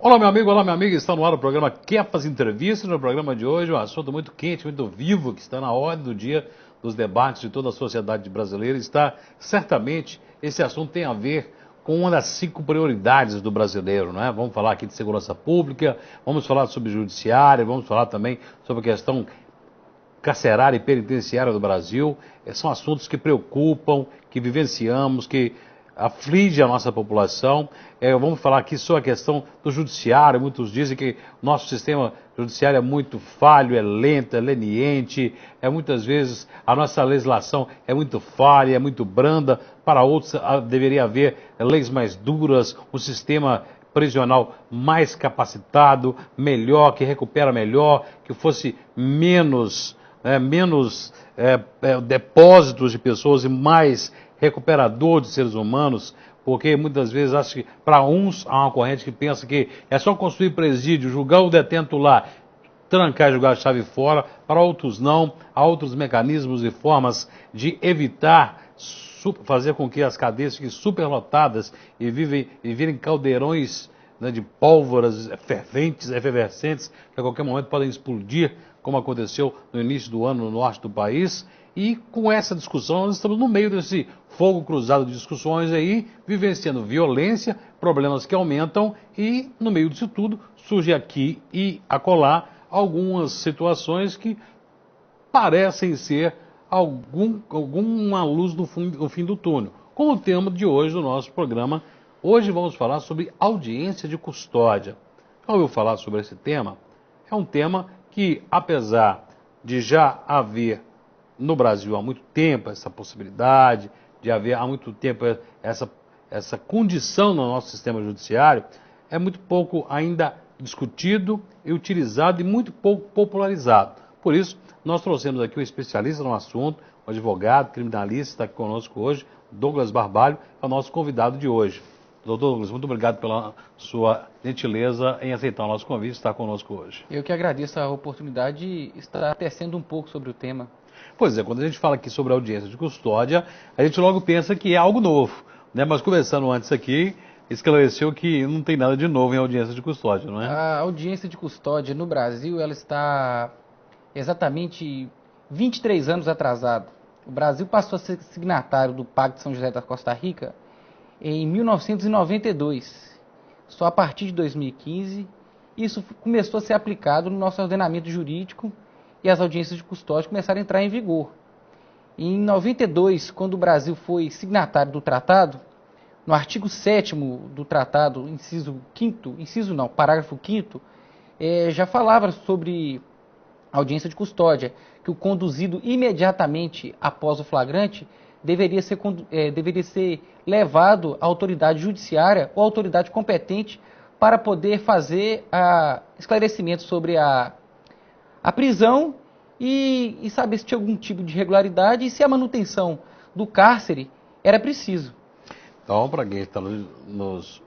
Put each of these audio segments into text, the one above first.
Olá, meu amigo, está no ar o programa Kepas Entrevista. No programa de hoje, um assunto muito quente, muito vivo, que está na ordem do dia dos debates de toda a sociedade brasileira. Certamente, esse assunto tem a ver com uma das 5 prioridades do brasileiro, não é? Vamos falar aqui de segurança pública, vamos falar sobre judiciário, vamos falar também sobre a questão carcerária e penitenciária do Brasil. São assuntos que preocupam, que vivenciamos, que aflige a nossa população. Vamos falar aqui sobre a questão do judiciário. Muitos dizem que o nosso sistema judiciário é muito falho, é lento, é leniente, muitas vezes a nossa legislação é muito falha, é muito branda. Para outros deveria haver leis mais duras, um sistema prisional mais capacitado, melhor, que recupera melhor, que fosse menos depósitos de pessoas e mais recuperador de seres humanos, porque muitas vezes acho que para uns há uma corrente que pensa que é só construir presídio, julgar o detento lá, trancar e jogar a chave fora. Para outros não, há outros mecanismos e formas de evitar fazer com que as cadeias fiquem superlotadas e virem caldeirões, né, de pólvoras ferventes, efervescentes, que a qualquer momento podem explodir, como aconteceu no início do ano no norte do país. E com essa discussão, nós estamos no meio desse fogo cruzado de discussões aí, vivenciando violência, problemas que aumentam e, no meio disso tudo, surge aqui e acolá algumas situações que parecem ser alguma luz no fim do túnel. Com o tema de hoje do nosso programa, hoje vamos falar sobre audiência de custódia. Já ouviu falar sobre esse tema? É um tema que, apesar de já haver no Brasil há muito tempo essa possibilidade, de haver há muito tempo essa condição no nosso sistema judiciário, é muito pouco ainda discutido e utilizado e muito pouco popularizado. Por isso, nós trouxemos aqui um especialista no assunto, um advogado, criminalista, está aqui conosco hoje, Douglas Barbalho, é o nosso convidado de hoje. Doutor Douglas, muito obrigado pela sua gentileza em aceitar o nosso convite e estar conosco hoje. Eu que agradeço a oportunidade de estar tecendo um pouco sobre o tema. Pois é, quando a gente fala aqui sobre audiência de custódia, a gente logo pensa que é algo novo, né? Mas conversando antes aqui, esclareceu que não tem nada de novo em audiência de custódia, não é? A audiência de custódia no Brasil, ela está exatamente 23 anos atrasada. O Brasil passou a ser signatário do Pacto de São José da Costa Rica em 1992. Só a partir de 2015, isso começou a ser aplicado no nosso ordenamento jurídico e as audiências de custódia começaram a entrar em vigor. Em 92, quando o Brasil foi signatário do tratado, no artigo 7º do tratado, parágrafo 5º, já falava sobre audiência de custódia, que o conduzido imediatamente após o flagrante deveria ser levado à autoridade judiciária ou autoridade competente para poder fazer esclarecimento sobre a prisão e saber se tinha algum tipo de irregularidade e se a manutenção do cárcere era preciso. Então, para quem está nos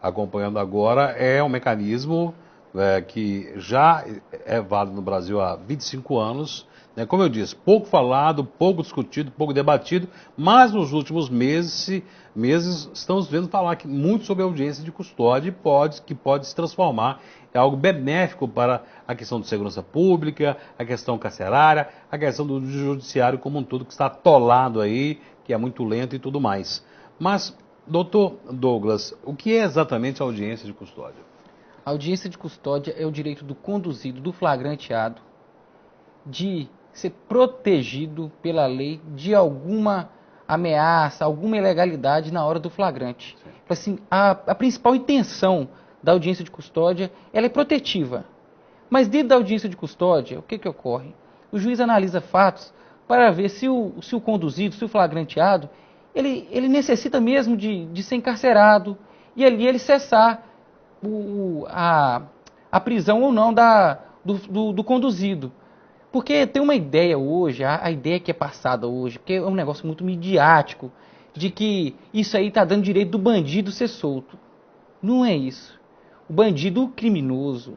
acompanhando agora, é um mecanismo que já é válido no Brasil há 25 anos. Né? Como eu disse, pouco falado, pouco discutido, pouco debatido, mas nos últimos meses estamos vendo falar muito sobre a audiência de custódia que pode se transformar em algo benéfico para a questão de segurança pública, a questão carcerária, a questão do judiciário como um todo, que está atolado aí, que é muito lento e tudo mais. Mas, doutor Douglas, o que é exatamente a audiência de custódia? A audiência de custódia é o direito do conduzido, do flagranteado, de ser protegido pela lei de alguma ameaça, alguma ilegalidade na hora do flagrante. Assim, a principal intenção da audiência de custódia, ela é protetiva. Mas dentro da audiência de custódia, o que ocorre? O juiz analisa fatos para ver se o conduzido, se o flagranteado, ele necessita mesmo de ser encarcerado e ali ele cessar a prisão ou não do conduzido. Porque tem uma ideia hoje, a ideia que é passada hoje, que é um negócio muito midiático, de que isso aí está dando direito do bandido ser solto. Não é isso. O bandido criminoso,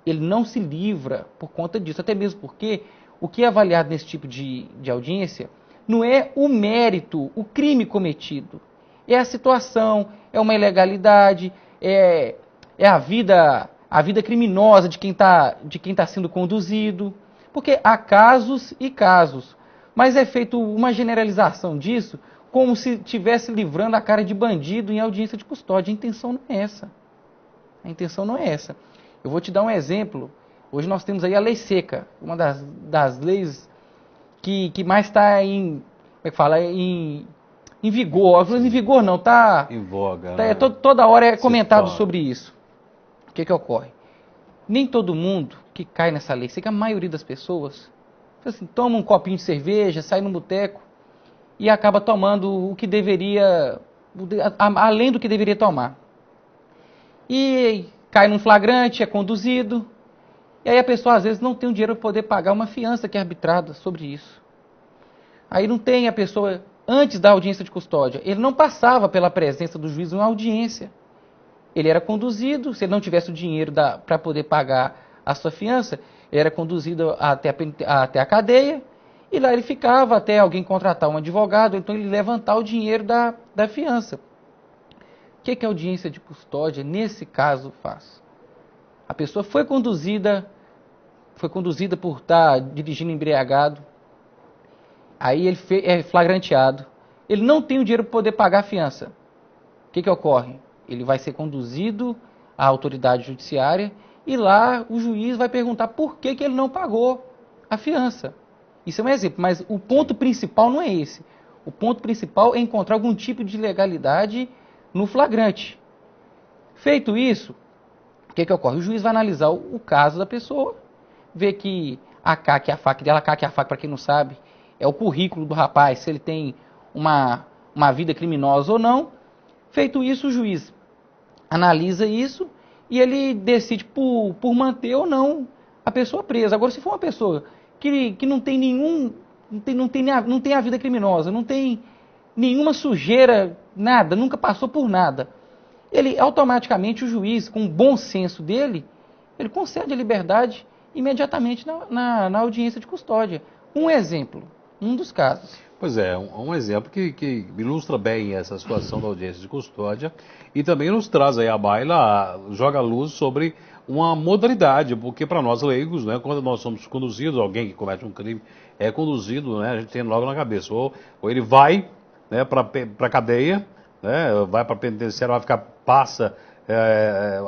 ele não se livra por conta disso, até mesmo porque o que é avaliado nesse tipo de audiência não é o mérito, o crime cometido. É a situação, é uma ilegalidade, é é a vida criminosa de quem tá sendo conduzido, porque há casos e casos, mas é feito uma generalização disso como se estivesse livrando a cara de bandido em audiência de custódia. A intenção não é essa. A intenção não é essa. Eu vou te dar um exemplo. Hoje nós temos aí a lei seca, uma das leis que mais está em, como é que fala, em vigor. Em vigor não, está Em voga, tá, né? toda hora é comentado fala. sobre isso. O que ocorre? Nem todo mundo que cai nessa lei seca, a maioria das pessoas, assim, toma um copinho de cerveja, sai no boteco e acaba tomando o que deveria, além do que deveria tomar. E cai num flagrante, é conduzido, e aí a pessoa às vezes não tem o dinheiro para poder pagar uma fiança que é arbitrada sobre isso. Aí não tem a pessoa, antes da audiência de custódia, ele não passava pela presença do juiz em uma audiência. Ele era conduzido, se ele não tivesse o dinheiro para poder pagar a sua fiança, ele era conduzido até a cadeia, e lá ele ficava até alguém contratar um advogado, então ele levantar o dinheiro da fiança. O que a audiência de custódia, nesse caso, faz? A pessoa foi conduzida por estar dirigindo embriagado, aí ele é flagranteado, ele não tem o dinheiro para poder pagar a fiança. O que ocorre? Ele vai ser conduzido à autoridade judiciária e lá o juiz vai perguntar por que ele não pagou a fiança. Isso é um exemplo, mas o ponto principal não é esse. O ponto principal é encontrar algum tipo de ilegalidade no flagrante. Feito isso, o que ocorre? O juiz vai analisar o caso da pessoa, ver que a CAC e a FAC dela, a CAC e a FAC, para quem não sabe, é o currículo do rapaz, se ele tem uma vida criminosa ou não. Feito isso, o juiz analisa isso e ele decide por manter ou não a pessoa presa. Agora, se for uma pessoa que não tem não tem a vida criminosa, não tem nenhuma sujeira, nada, nunca passou por nada, ele automaticamente, o juiz, com o bom senso dele, ele concede a liberdade imediatamente na audiência de custódia. Um exemplo, um dos casos. Pois é, um exemplo que ilustra bem essa situação da audiência de custódia e também nos traz aí à baila, joga luz sobre uma modalidade, porque para nós leigos, né, quando nós somos conduzidos, alguém que comete um crime é conduzido, né, a gente tem logo na cabeça, ou ele vai, né, para a cadeia, né, vai para a penitenciária, passa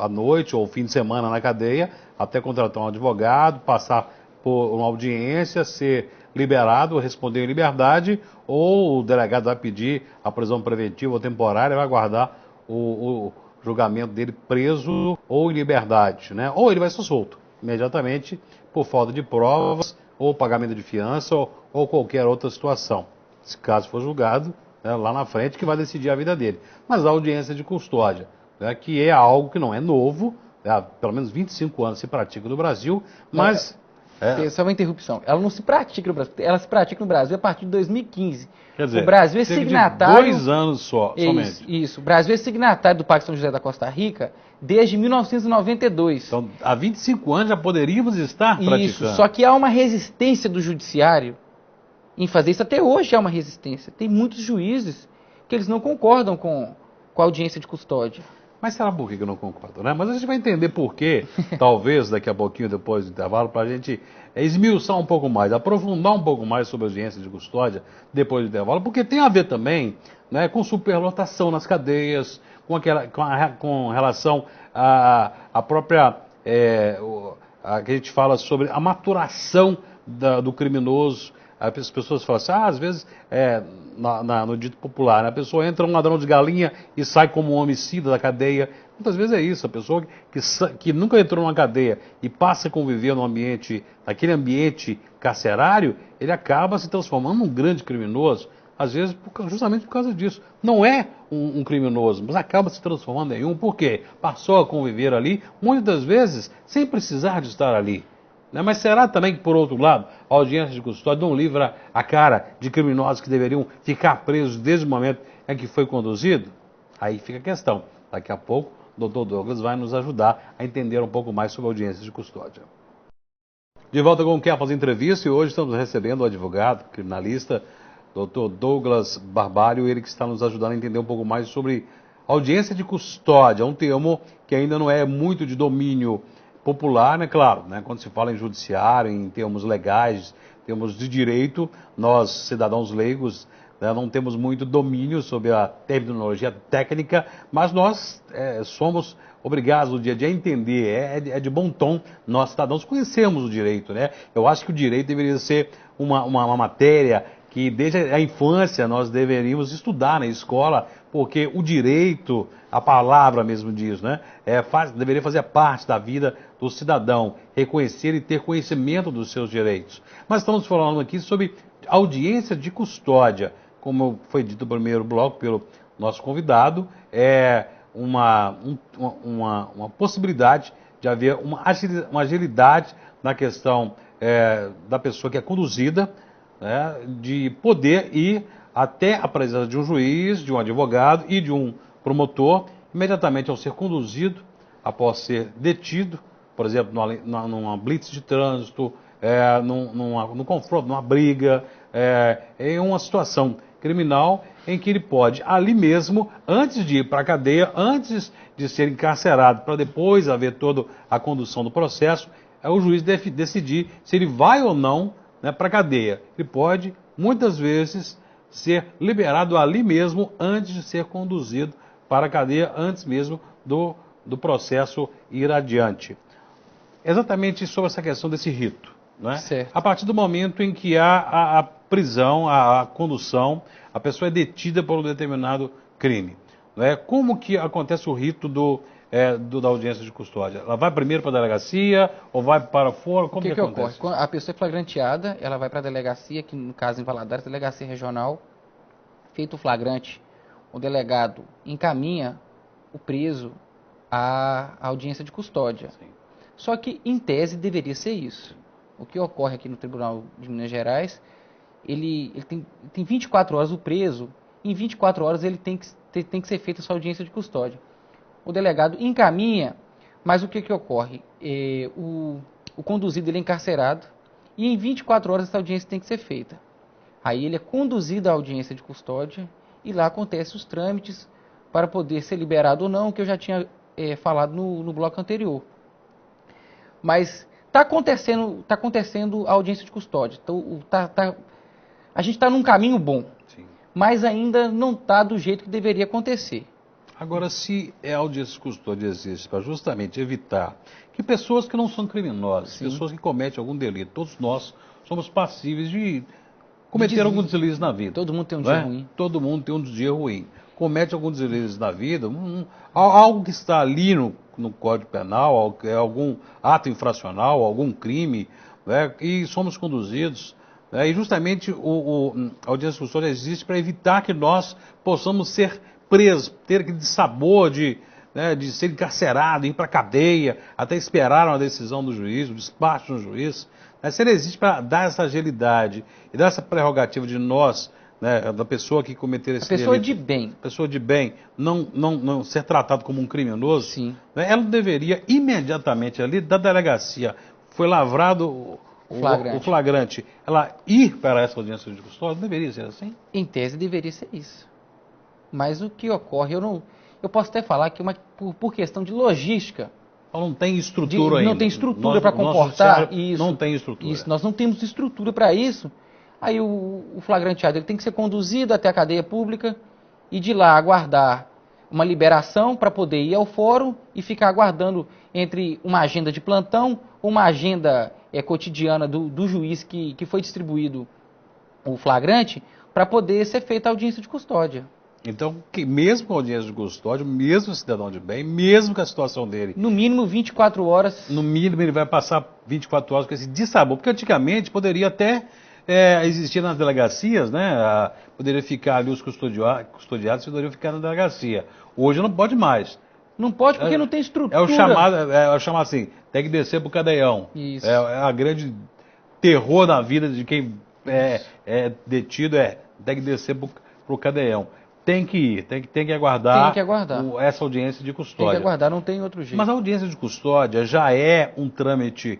a noite ou fim de semana na cadeia, até contratar um advogado, passar por uma audiência, ser liberado, responder em liberdade, ou o delegado vai pedir a prisão preventiva ou temporária, vai aguardar o julgamento dele preso ou em liberdade, né? Ou ele vai ser solto imediatamente por falta de provas, ou pagamento de fiança, ou qualquer outra situação. Se caso for julgado, né, lá na frente, que vai decidir a vida dele. Mas a audiência de custódia, né, que é algo que não é novo, há pelo menos 25 anos se pratica no Brasil, mas... Só uma interrupção. Ela não se pratica no Brasil. Ela se pratica no Brasil a partir de 2015. Quer dizer, o Brasil é signatário... 2 anos somente. Isso. O Brasil é signatário do Pacto São José da Costa Rica desde 1992. Então, há 25 anos já poderíamos estar praticando. Isso, só que há uma resistência do judiciário em fazer isso. Até hoje há uma resistência. Tem muitos juízes que eles não concordam com a audiência de custódia. Mas será por que eu não concordo, né? Mas a gente vai entender por quê, talvez daqui a pouquinho, depois do intervalo, para a gente esmiuçar um pouco mais, aprofundar um pouco mais sobre a audiência de custódia depois do intervalo, porque tem a ver também, né, com superlotação nas cadeias, com relação à própria, que a gente fala sobre a maturação do criminoso. As pessoas falam assim, às vezes, no dito popular, né, a pessoa entra um ladrão de galinha e sai como um homicida da cadeia. Muitas vezes é isso, a pessoa que nunca entrou numa cadeia e passa a conviver naquele ambiente carcerário, ele acaba se transformando num grande criminoso, às vezes justamente por causa disso. Não é um criminoso, mas acaba se transformando em um, por quê? Passou a conviver ali, muitas das vezes, sem precisar de estar ali. Mas será também que, por outro lado, a audiência de custódia não livra a cara de criminosos que deveriam ficar presos desde o momento em que foi conduzido? Aí fica a questão. Daqui a pouco, o Dr. Douglas vai nos ajudar a entender um pouco mais sobre a audiência de custódia. De volta com o Quer Fazer Entrevista, e hoje estamos recebendo o advogado, criminalista, Dr. Douglas Barbalho, ele que está nos ajudando a entender um pouco mais sobre Audiência de custódia é um termo que ainda não é muito de domínio popular, né? Claro, né? Quando se fala em judiciário, em termos legais, termos de direito, nós, cidadãos leigos, né, não temos muito domínio sobre a terminologia técnica, mas nós somos obrigados no dia a dia a entender, é de bom tom, nós cidadãos conhecemos o direito, né? Eu acho que o direito deveria ser uma matéria que desde a infância nós deveríamos estudar na escola, porque o direito, a palavra mesmo diz, né, deveria fazer parte da vida do cidadão, reconhecer e ter conhecimento dos seus direitos. Mas estamos falando aqui sobre audiência de custódia, como foi dito no primeiro bloco pelo nosso convidado, uma possibilidade de haver uma agilidade na questão da pessoa que é conduzida, né, de poder ir até a presença de um juiz, de um advogado e de um promotor, imediatamente ao ser conduzido, após ser detido, por exemplo, numa blitz de trânsito, num confronto, numa briga, em uma situação criminal em que ele pode, ali mesmo, antes de ir para a cadeia, antes de ser encarcerado, para depois haver toda a condução do processo, o juiz deve decidir se ele vai ou não, né, para a cadeia. Ele pode, muitas vezes, ser liberado ali mesmo, antes de ser conduzido para a cadeia, antes mesmo do processo ir adiante. Exatamente sobre essa questão desse rito. Né? A partir do momento em que há a prisão, a condução, a pessoa é detida por um determinado crime. Né? Como que acontece o rito da audiência de custódia? Ela vai primeiro para a delegacia ou vai para fora? Como que acontece? Ocorre? Quando a pessoa é flagranteada, ela vai para a delegacia, que no caso em Valadares, delegacia regional, feito o flagrante, o delegado encaminha o preso à audiência de custódia. Sim. Só que, em tese, deveria ser isso. O que ocorre aqui no Tribunal de Minas Gerais, ele tem 24 horas o preso, em 24 horas ele tem que ser feita essa audiência de custódia. O delegado encaminha, mas o que ocorre? O conduzido ele é encarcerado e em 24 horas essa audiência tem que ser feita. Aí ele é conduzido à audiência de custódia e lá acontecem os trâmites para poder ser liberado ou não, que eu já tinha falado no bloco anterior. Mas está acontecendo a audiência de custódia. Então, a gente está num caminho bom, sim, mas ainda não está do jeito que deveria acontecer. Agora, se a audiência de custódia existe para justamente evitar que pessoas que não são criminosas, sim, pessoas que cometem algum delito, todos nós somos passíveis de cometer algum deslize na vida. Todo mundo tem um dia ruim. Todo mundo tem um dia ruim. Comete algum deslize na vida, algo que está ali no Código Penal, algum ato infracional, algum crime, né, e somos conduzidos. Né, e justamente a audiência de custódia existe para evitar que nós possamos ser presos, ter aquele dissabor de ser encarcerado, ir para a cadeia, até esperar uma decisão do juiz, o despacho do juiz. Se ele existe para dar essa agilidade e dar essa prerrogativa de nós, né, da pessoa que cometer esse delito, pessoa de bem, não ser tratado como um criminoso, sim, né, ela deveria imediatamente ali da delegacia, foi lavrado o flagrante, ela ir para essa audiência de custódia, deveria ser assim? Em tese deveria ser isso. Mas o que ocorre, eu posso até falar que por questão de logística, não tem estrutura ainda. Não tem estrutura para comportar isso. Não tem estrutura. Isso, nós não temos estrutura para isso. Aí o flagranteado ele tem que ser conduzido até a cadeia pública e de lá aguardar uma liberação para poder ir ao fórum e ficar aguardando entre uma agenda de plantão, uma agenda cotidiana do juiz que foi distribuído o flagrante, para poder ser feita a audiência de custódia. Então, mesmo com a audiência de custódia, mesmo o cidadão de bem, mesmo com a situação dele... No mínimo 24 horas... No mínimo ele vai passar 24 horas com esse dissabor, porque antigamente poderia até existir nas delegacias, né? Poderia ficar ali os custodiados, poderiam ficar na delegacia. Hoje não pode mais. Não pode porque não tem estrutura. É o chamado assim, tem que descer pro cadeião. Isso. É a grande terror na vida de quem é detido, tem que descer pro cadeião. Tem que ir, tem que aguardar, essa audiência de custódia. Tem que aguardar, não tem outro jeito. Mas a audiência de custódia já é um trâmite